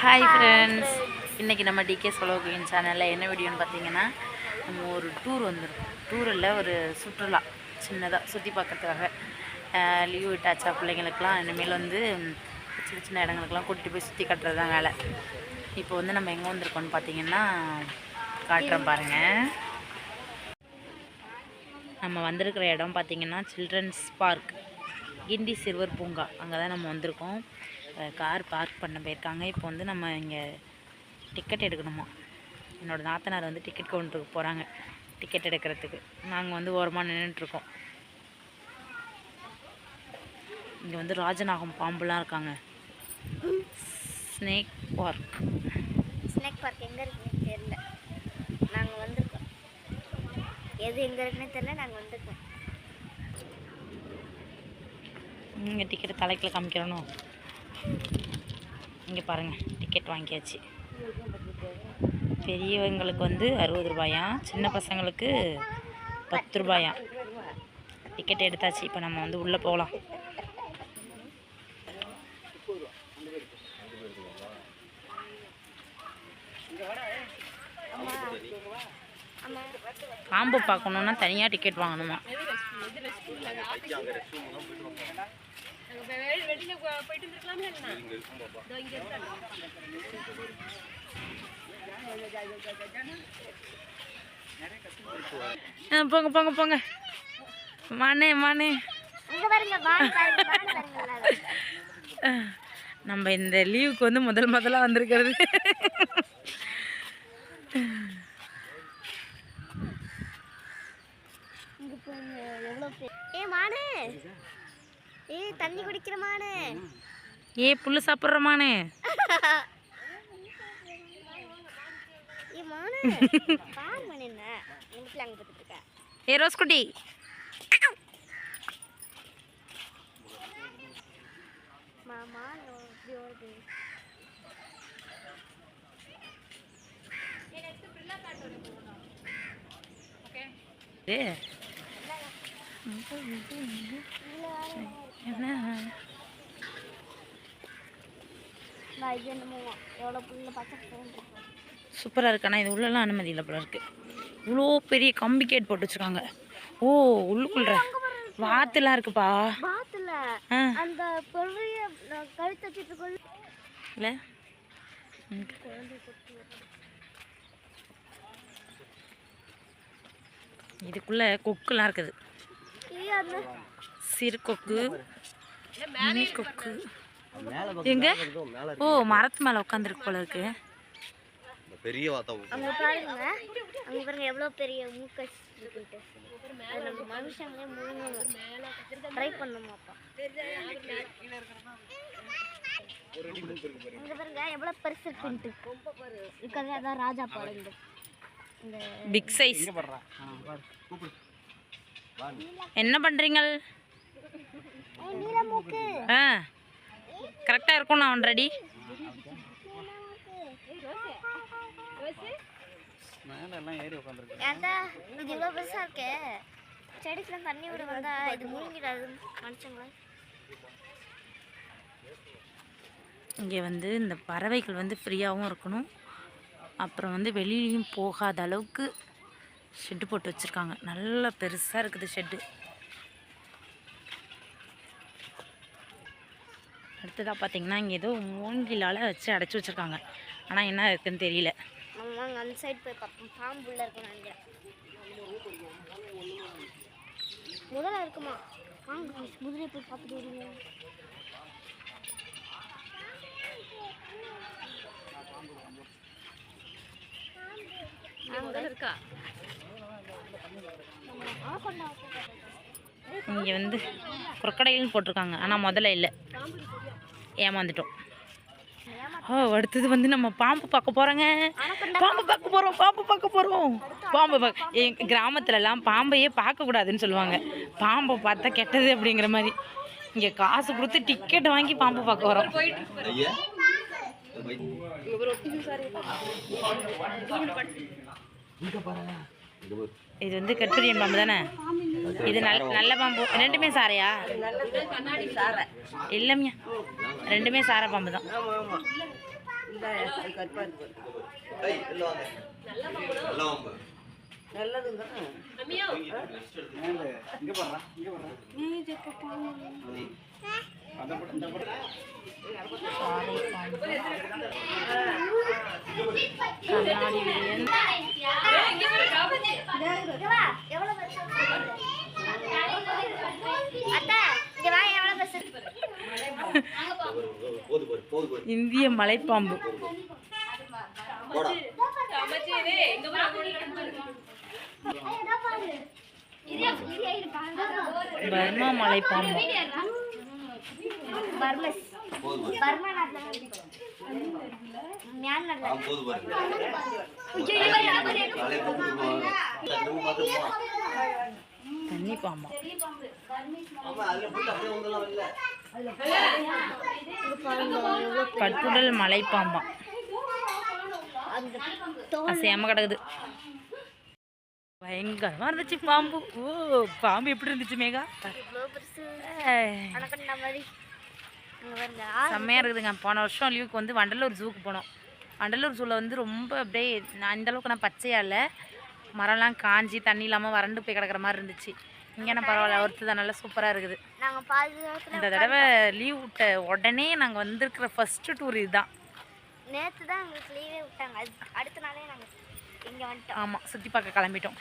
Hi friends, இன்றைக்கி நம்ம decay சொலோகின் சேனலில் என்ன வீடியோன்னு பார்த்தீங்கன்னா, நம்ம ஒரு டூர் வந்துருக்கோம். டூரில் ஒரு சுற்றுலா சின்னதாக சுற்றி பார்க்கறதுக்காக லீவ் விட்டாச்சா பிள்ளைங்களுக்கெலாம். இனிமேல் வந்து சின்ன சின்ன இடங்களுக்கெல்லாம் கூட்டிகிட்டு போய் சுற்றி காட்டுறது தான் வேலை. இப்போ வந்து நம்ம எங்கே வந்திருக்கோம்னு பார்த்தீங்கன்னா காட்டுறோம் பாருங்கள். நம்ம வந்திருக்கிற இடம் பார்த்திங்கன்னா சில்ட்ரன்ஸ் பார்க், கிண்டி சிறுவர் பூங்கா. அங்கே தான் நம்ம வந்திருக்கோம். கார் பார்க் பண்ண போயிருக்காங்க. இப்போ வந்து நம்ம இங்கே டிக்கெட் எடுக்கணுமா. என்னோடய நாத்தனார் வந்து டிக்கெட் கவுண்டருக்கு போகிறாங்க டிக்கெட் எடுக்கிறதுக்கு. நாங்கள் வந்து ஓரமாக நின்றுட்டுருக்கோம். இங்கே வந்து ராஜநாகம் பாம்புலாம் இருக்காங்க. ஸ்னேக் பார்க் எங்கே இருக்குன்னு தெரியல. நாங்கள் வந்திருக்கோம். எது எங்கே இருக்குன்னு தெரியல, நாங்கள் வந்திருக்கோம். இங்கே டிக்கெட்டு தலைக்கில் காமிக்கிறணும். இங்கே பாருங்கள், டிக்கெட் வாங்கியாச்சு. பெரியவங்களுக்கு வந்து 60 ரூபாயா, சின்ன பசங்களுக்கு 10 ரூபாயா. டிக்கெட் எடுத்தாச்சு. இப்போ நம்ம வந்து உள்ளே போகலாம். பாம்பு பார்க்கணுன்னா தனியாக டிக்கெட் வாங்கணுமா. போங்க போங்க போங்க, மானே மானே. நம்ம இந்த லீவுக்கு வந்து முதல்ல வந்திருக்கிறது. தண்ணி குடிக்கிற மானே, புல்லு சாப்பிட்ற மானே. ரோஸ் குட்டி, சூப்பராக இருக்கு. ஆனால் இது உள்ளெல்லாம் அனுமதி இல்லை போல இருக்கு. இவ்வளோ பெரிய கம்பி கேட் போட்டு வச்சுருக்காங்க. ஓ, உள்ளுக்குள்ள வாத்துலாம் இருக்குப்பா. இல்லை, இதுக்குள்ள கொக்குலாம் இருக்குது. சிறு கொக்கு, மினி கொக்கு. எங்க? ஓ, மரத்து மேலே உட்காந்துருக்கு போல இருக்கு. பெரிய வாத்தா அங்க பாருங்க, அங்க பாருங்க எவ்வளவு பெரிய மூக்கஸ் இருக்குன்னு. நம்ம மனுஷங்களே முழுங்க ட்ரை பண்ணுமாப்பா. இங்க பாருங்க எவ்வளவு பெருசு இருக்குன்னு. இருக்கதே அதான் ராஜா பாருங்க. இந்த பிக் சைஸ். என்ன பண்றீங்க? நீல மூக்கு. கரெக்டா இருக்கும். நான் ஆல்ரெடி இது இவ்வளவு பெருசா இருக்கே. செடிக்கெல்லாம் தண்ணி விட வந்தா இது முழுங்கிடாது மனுஷங்கள. இங்கே வந்து இந்த பறவைகள் வந்து ஃப்ரீயாகவும் இருக்கணும், அப்புறம் வந்து வெளியிலையும் போகாத அளவுக்கு ஷெட்டு போட்டு வச்சுருக்காங்க. நல்லா பெருசாக இருக்குது ஷெட்டு. அடுத்ததாக பார்த்தீங்கன்னா இங்கே ஏதோ மூங்கிலால் வச்சு அடைச்சி வச்சுருக்காங்க. ஆனால் என்ன இருக்குதுன்னு தெரியல. அந்த சைடு போய் பார்ப்போம். பாம்பு உள்ள இருக்கும் நினைக்கிறேன். முதல்ல இருக்குமா? வாங்க முதல்ல போய் பார்த்துட்டு வருங்க. இங்கே வந்து குரக்கடையில்னு போட்டிருக்காங்க, ஆனால் முதல்ல இல்லை. ஏமாந்துட்டோம். அடுத்தது வந்து நம்ம பாம்பு பார்க்க போகிறோங்க. பாம்பு பார்க்க போகிறோம். எங்கள் கிராமத்துலலாம் பாம்பையே பார்க்கக்கூடாதுன்னு சொல்லுவாங்க. பாம்பை பார்த்தா கெட்டது அப்படிங்கிற மாதிரி. இங்கே காசு கொடுத்து டிக்கெட் வாங்கி பாம்பு பார்க்க வரோம். இது வந்து கட்டுரியன் பாம்பு தானே? இது நல்ல பாம்பு. ரெண்டுமே சாரையா? இல்லைம்யா, ரெண்டுமே சாரை பாம்பு தான். ஏய், இல்ல வாங்க. நல்லா வாங்க. போது போது போது போது. இந்திய மலைப்பாம்பு. போடா. பர்மா மலைப்பாம்பு. போது போது. போது பாரு. காலையில தூக்கு போவாங்க. திரும்ப பார்த்து போ. தண்ணி பாம்பா. ஆமா, அதுல போட்டு அப்படியே வந்துடலாம் இல்ல. கட்டுடல் மலைப்பாம்பா. அசையாம கிடக்குது. பயங்கரமா இருந்துச்சு பாம்பு. ஓ, பாம்பு எப்படி இருந்துச்சு மேகா? செம்மையா இருக்குதுங்க. போன வருஷம் லீவுக்கு வந்து வண்டலூர் ஜூக்கு போனோம். வண்டலூர் ஜூவில் வந்து ரொம்ப அப்படியே அந்த அளவுக்கு நான் பச்சையா இல்லை, மரம்லாம் காஞ்சி தண்ணி இல்லாமல் வறண்டு போய் கிடக்கிற மாதிரி இருந்துச்சு. இங்கே நான் பரவாயில்ல, ஒருத்து தான் நல்லா சூப்பராக இருக்குது. இந்த தடவை லீவ் விட்ட உடனே நாங்கள் வந்திருக்கிற ஃபஸ்ட்டு டூர் இதுதான். நேற்று தான் எங்களுக்கு லீவே விட்டாங்க. அடுத்த நாளே நாங்கள் இங்கே வந்துட்டோம். ஆமாம், சுற்றி பார்க்க கிளம்பிட்டோம்.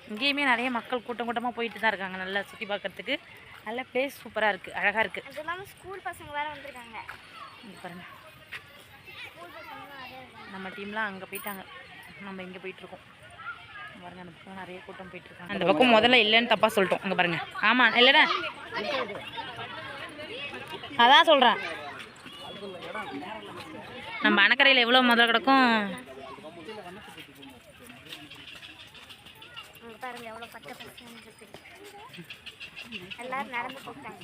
இங்கேயுமே நிறைய மக்கள் கூட்டம் கூட்டமாக போயிட்டு தான் இருக்காங்க. நல்லா சுற்றி பார்க்கறதுக்கு நல்ல பிளேஸ் சூப்பராக இருக்குது, அழகாக இருக்குது. அது இல்லாமல் ஸ்கூல் பசங்க வேறு வந்திருக்காங்க. இங்கே பாருங்கள், ஸ்கூல் பசங்களும் நிறைய இருக்காங்க. நம்ம டீம்லாம் அங்கே போயிட்டாங்க, நம்ம இங்கே போயிட்டுருக்கோம். பாருங்க, அந்த பக்கம் நிறைய கூட்டம் போயிட்டுருக்காங்க. அந்த பக்கம் முதல்ல இல்லைன்னு தப்பாக சொல்லிட்டோம். அங்கே பாருங்கள். ஆமாம் இல்லைடா, அதான் சொல்கிறேன். நம்ம அணக்கரையில் எவ்வளோ முதல்ல கிடக்கும். பாருங்க எவ்வளோ பச்சை பசங்க இருக்குது. எல்லாரும் நடந்து போட்டாங்க.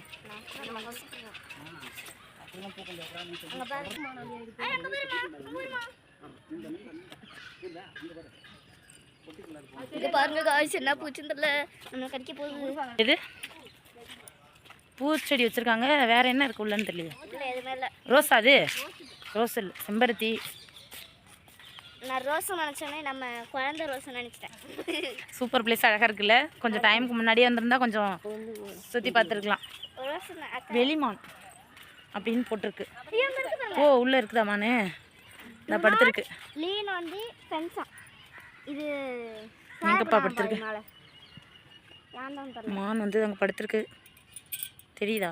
இங்க பாருங்க காய்ச்சி என்ன பூச்சிருந்தல நம்ம கடிக்க போகுது. இது பூச்செடி வச்சுருக்காங்க. வேறு என்ன இருக்குது உள்ளன்னு தெரியல. எதுவுமே இல்லை. ரோஸா? அது ரோஸ் இல்லை, செம்பருத்தி. நான் ரோஸை நினச்சோன்னே நம்ம குழந்தை ரோஸை நினச்சிட்டேன். சூப்பர் பிளேஸ், அழகாக இருக்குல்ல. கொஞ்சம் டைமுக்கு முன்னாடியே வந்திருந்தா கொஞ்சம் சுற்றி பார்த்துருக்கலாம். ரோஸ் வெளிமான் அப்படின்னு போட்டிருக்கு. ஓ, உள்ளே இருக்குதாமான்னு நான் படுத்துருக்கு. லீன் வந்து பென்சா. இது எங்கப்பா படுத்துருக்கு? ஏன் மான் வந்து அங்கே படுத்துருக்கு, தெரியுதா?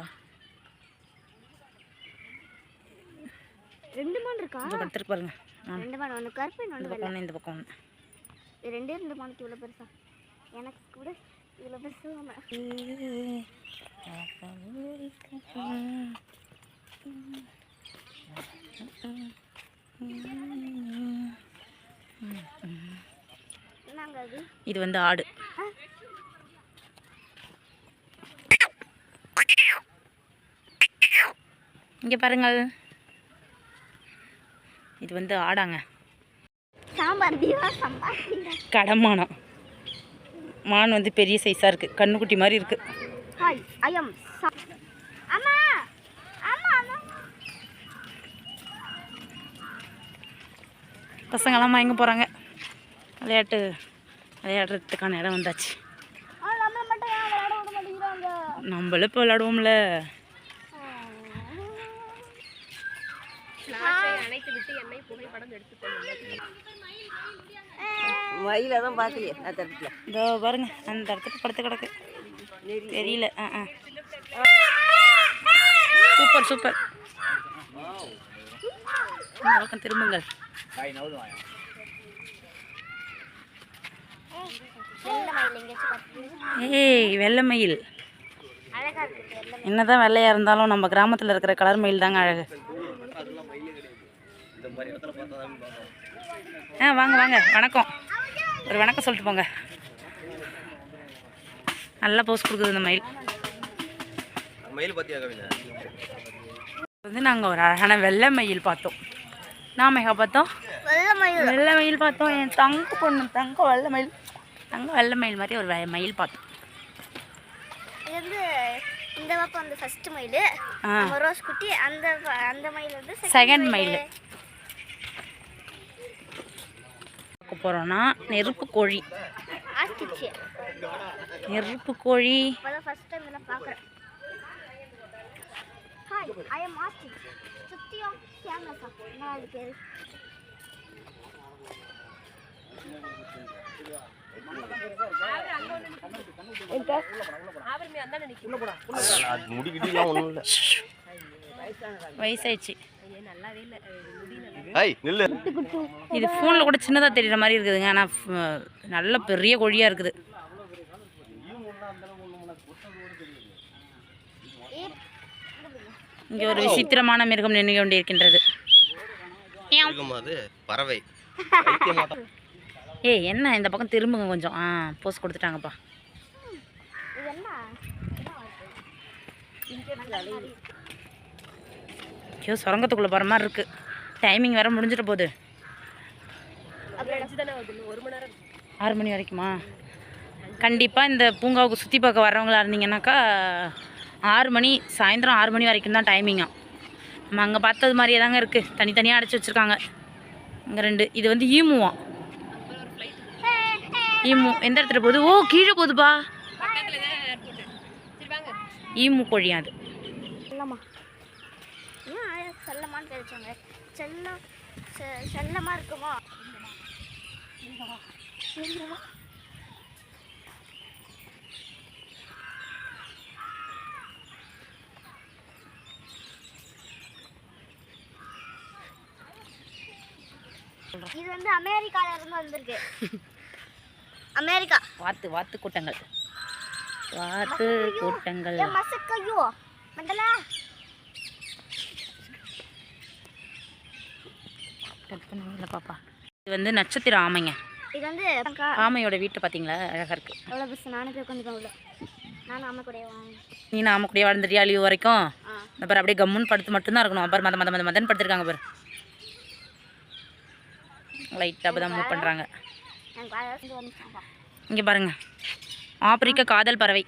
ரெண்டு மான் இருக்கா? அங்கே படுத்துருக்கு பாருங்க. ரெண்டு மான், ஒன்று கருப்பு, இந்த ஒன்று பக்கம் ஒன்று, இந்த பக்கம் ஒன்று. இது ரெண்டு மானுக்கு இவ்வளோ பெருசா? எனக்கு கூட இவ்வளோ பெருசு. என்னங்க அது? இது வந்து ஆடு. இங்கே பாருங்கள், இது வந்து ஆடாங்க. சாம்பார் தீவா சாம்பார். கடமானம். மான் வந்து பெரிய சைஸாக இருக்குது, கண்ணுக்குட்டி மாதிரி இருக்குது. ஹாய், ஐ அம் அம்மா அம்மா அம்மா. பசங்களாம் மயங்க போகிறாங்க. விளையாடுறதுக்கான இடம் வந்தாச்சு. நம்மள மட்டும் ஏன் விளையாட விட மாட்டேங்கிறாங்க? நம்மளும் இப்போ விளையாடுவோம்ல. அனைத்து விட்டு என்னை புகைப்படம் எடுத்துக்கொள்ளுங்க. மயில தான் பார்க்கலையே அந்த இடத்துல. இதோ பாருங்க, அந்த இடத்துக்கு படுத்து கிடக்கு, தெரியல. Super super. இந்த பக்கம் திரும்புங்கள். ஏய், வெள்ளை மயில். அழகா இருக்கு. என்னதான் வெள்ளையா இருந்தாலும் நம்ம கிராமத்தில் இருக்கிற கலர் மயில் தாங்க அழகு. இந்த மாதிரி இடத்துல பார்த்தா தான் பார்க்கலாம். வாங்க வாங்க, வணக்கம். ஒரு வணக்கம் சொல்லிட்டு போங்க. நல்லா போஸ் கொடுக்குது இந்த மயில். மயில் பார்த்தியா கவிஞா? வந்து நாங்கள் ஒரு அழகான வெள்ளை மயில் பார்த்தோம். நாமேகா பார்த்தோம், வெள்ளை மயில் பார்த்தோம். என் தங்க பொண்ணு தங்க வெள்ளை மயில் மாதிரி ஒரு மயில் பார்த்தோம். இது வந்து இந்த பக்கம் வந்து ஃபர்ஸ்ட் மயில், நம்ம ரோஸ் குட்டி. அந்த மயில் வந்து செகண்ட் மயில். பார்க்க போகிறோன்னா நெருப்பு கோழி. ஆஸ்டிச்சு நெருப்பு கோழி. இப்போதான் ஃபர்ஸ்ட் டைம் இதெல்லாம் பார்க்குறேன். Hi, I am ostrich. சுத்தியும் கேமரா என்ன அது பேர்? முடிக்கிட்டீங்களா ஒன்றும் இல்லை. வயசாயிடுச்சு. ஐய் நில்லு. இது ஃபோனில் கூட சின்னதாக தெரியுற மாதிரி இருக்குதுங்க. ஆனால் நல்ல பெரிய கோழியாக இருக்குது. இங்கே ஒரு விசித்திரமான மிருகம் நின்று கொண்டிருக்கின்றது. அது பறவை. ஏய் என்ன இந்த பக்கம் திரும்புங்க கொஞ்சம். போஸ் கொடுத்துட்டாங்கப்பா. இது என்ன? ஐயோ சுரங்கத்துக்குள்ளே போகிற மாதிரி இருக்குது. டைமிங் வேறு முடிஞ்சிட போகுது. 6 மணி வரைக்குமா? கண்டிப்பாக இந்த பூங்காவுக்கு சுற்றி பார்க்க வர்றவங்களா இருந்தீங்கன்னாக்கா 6 மணி, சாயந்தரம் 6 மணி வரைக்கும் தான் டைமிங்காக. நம்ம அங்கே பார்த்தது மாதிரியே தாங்க இருக்குது. தனித்தனியாக அடைச்சி வச்சுருக்காங்க. இங்கே 2. இது வந்து ஈமுவான். ஈமு எந்த இடத்துல போகுது? ஓ கீழே போகுதுப்பா. ஈமு கோழி அது. செல்லமா ஏன் செல்லமான்னு தெரிச்சாங்க. செல்லமா இருக்குமா? இது வந்து அமெரிக்கால இருந்து வந்திருக்கு. அமெரிக்கா. வாத்து கூட்டங்கள். வாத்து கூட்டங்கள். மசக்கையோ மண்டலா. இல்லை பாப்பா. இது வந்து நட்சத்திர ஆமைங்க. இது வந்து ஆமையோட வீட்டை பார்த்தீங்களா? அழகாக இருக்குது. எவ்வளோ பஸ் நானே போய் உட்காந்துக்கேன் உள்ள. நானும் ஆமை கூட நீ ஆமை கூடயே வாழ்ந்துட்டியா லீவ் வரைக்கும்? இந்த பாரு அப்படியே கம்முன்னு படுத்து மட்டும்தான் இருக்கணும். அப்புறம் மதன் படுத்துருக்காங்க பாரு. லைட்டாக அப்போ தான் மூவ் பண்ணுறாங்க. இங்கே பாருங்க, ஆப்பிரிக்க காதல் பறவை.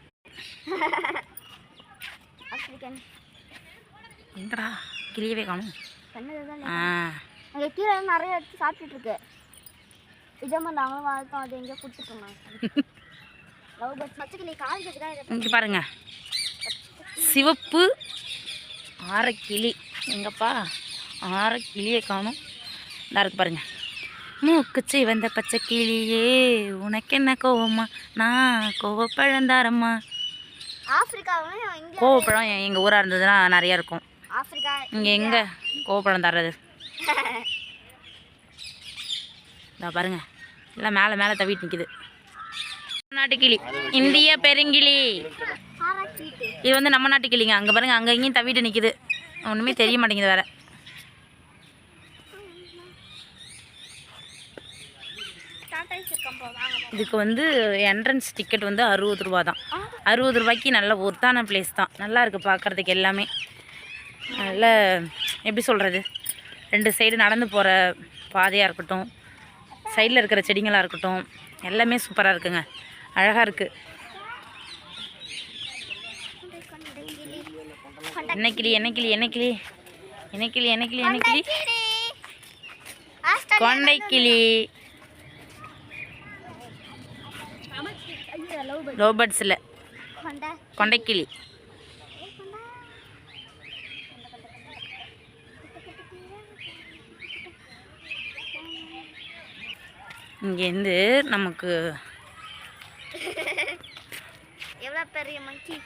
எங்கடா கிளியவே காணும். அங்கே கீழே நிறைய எடுத்து சாப்பிட்டுட்டு இருக்கு. நிஜமா நாங்களும் வாழ்த்தோம். அது எங்கேயோ கொடுத்துட்டோம். இங்கே பாருங்க, சிவப்பு ஆரக்கிளி. எங்கப்பா ஆரக்கிளியை காணும். நல்லா இருக்கு பாருங்க. மூக்குச்சி வந்த பச்சை கிளியே உனக்கு என்ன கோவமா? நான் கோவப்பழந்தாரம்மா. கோவப்பழம் எங்கள் ஊராக இருந்ததுன்னா நிறையா இருக்கும். இங்கே எங்கே கோவப்பழம் தர்றது? இதா பாருங்க, எல்லாம் மேலே தவிட்டு நிற்கிது. நாட்டுக்கிளி, இந்திய பெருங்கிளி. இது வந்து நம்ம நாட்டு கிளிங்க. அங்கே பாருங்க, அங்கே இங்கேயும் தவிட்டு நிற்கிது. ஒன்றுமே தெரிய மாட்டேங்குது வேற. இதுக்கு வந்து என்ட்ரன்ஸ் டிக்கெட் வந்து 60 ரூபா தான். 60 ரூபாய்க்கு நல்ல ஒர்த்தான பிளேஸ் தான். நல்லா இருக்குது பார்க்குறதுக்கு எல்லாமே. நல்ல எப்படி சொல்கிறது, 2 சைடு நடந்து போகிற பாதையாக இருக்கட்டும், சைடில் இருக்கிற செடிங்களாக இருக்கட்டும், எல்லாமே சூப்பராக இருக்குங்க. அழகாக இருக்குது. என்ன கிளி கொண்டைக்கிளி. லோபர்ட்ஸ் இல்லை, கொண்டைக்கிளி. இங்கேருந்து நமக்கு எவ்வளோ பெரிய மங்கி.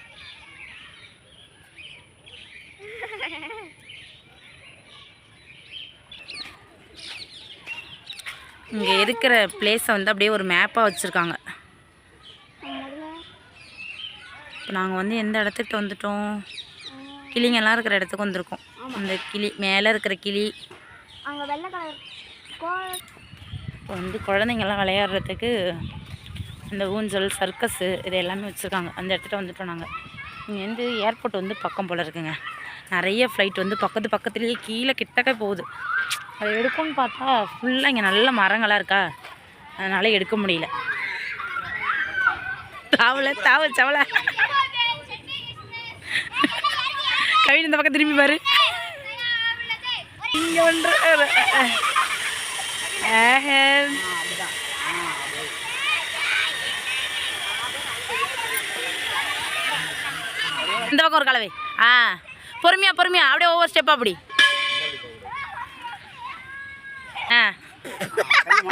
இங்கே இருக்கிற பிளேஸை வந்து அப்படியே ஒரு மேப்பாக வச்சுருக்காங்க. இப்போ நாங்கள் வந்து எந்த இடத்துக்கு வந்துட்டோம்? கிளிங்கெல்லாம் இருக்கிற இடத்துக்கு வந்திருக்கோம். அந்த கிளி மேலே இருக்கிற கிளி அங்கே வெள்ளை கலர் இப்போ வந்து குழந்தைங்கள்லாம் விளையாடுறதுக்கு இந்த ஊஞ்சல், சர்க்கஸு இது எல்லாமே வச்சுருக்காங்க. அந்த இடத்துல வந்துட்டோம் நாங்கள். இங்கே வந்து ஏர்போர்ட் வந்து பக்கம் போல் இருக்குங்க. நிறைய ஃப்ளைட் வந்து பக்கத்துலேயே கீழே கிட்டக்க போகுது. அதை எடுக்கும்னு பார்த்தா ஃபுல்லாக இங்கே நல்ல மரங்களாக இருக்கா, அதனால் எடுக்க முடியல. தாவல் சவலை கவின் இந்த பக்கம் திரும்பி பாரு. இங்கே ஒன்று இந்த பக்கம் ஒரு கலவை. ஆ பொறுமையா பொறுமையா அப்படியே ஒவ்வொரு ஸ்டெப்பாக அப்படி. ஆ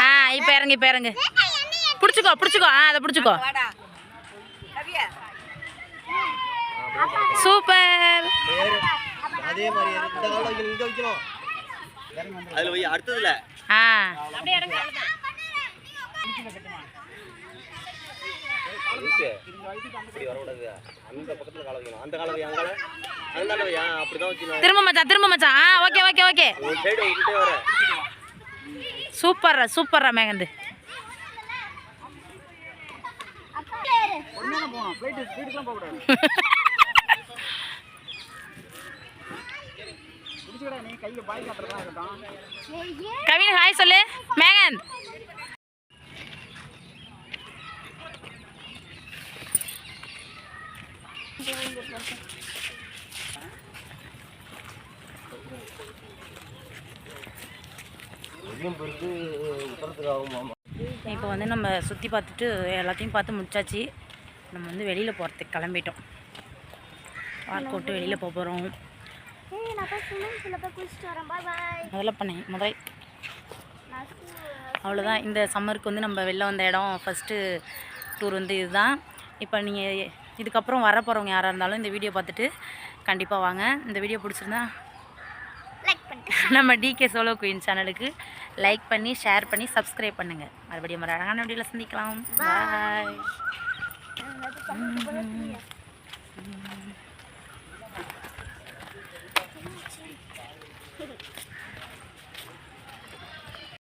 ஆ இப்போ இறங்கு இப்போ இறங்கு. பிடிச்சிக்கோ பிடிச்சிக்கோ. ஆ அதை பிடிச்சிக்கோ. சூப்பர். அதே மாதிரி இந்த கால வைக்கணும், இங்க வைக்கணும். அதுல போய் அடுத்ததுல ஆ இப்படி வரக்கூடாது. அந்த பக்கத்துல கால வைக்கணும். அந்த கால வை, அங்கால அதனால வை. அப்படிதான் வைக்கணும். திரும்ப மச்சான் திரும்ப மச்சான். ஆ ஓகே ஓகே ஓகே. ஒரு சைடு விட்டுட்டே வர. சூப்பர்ரா சூப்பர்ரா மேகந்து. கவின் ஹாய் சொல்லு. மேகந்த் இப்போ வந்து நம்ம சுற்றி பார்த்துட்டு எல்லாத்தையும் பார்த்து முடிச்சாச்சு. நம்ம வந்து வெளியில் போகிறதுக்கு கிளம்பிட்டோம். பார்க் விட்டு வெளியில் போக போகிறோம். முதல்ல பண்ணேன் முதல் அவ்வளோதான். இந்த சம்மருக்கு வந்து நம்ம வெளில வந்த இடம் ஃபஸ்ட்டு டூர் வந்து இதுதான். இப்போ நீங்கள் இதுக்கப்புறம் வர போகிறவங்க யாராக இருந்தாலும் இந்த வீடியோ பார்த்துட்டு கண்டிப்பாக வாங்க. இந்த வீடியோ பிடிச்சிருந்தா நம்ம டிகே சோலோ குயின் சேனலுக்கு லைக் பண்ணி ஷேர் பண்ணி சப்ஸ்கிரைப் பண்ணுங்கள். மறுபடியும் ஒரு அழகான வீடியோவில் சந்திக்கலாம். பாய்.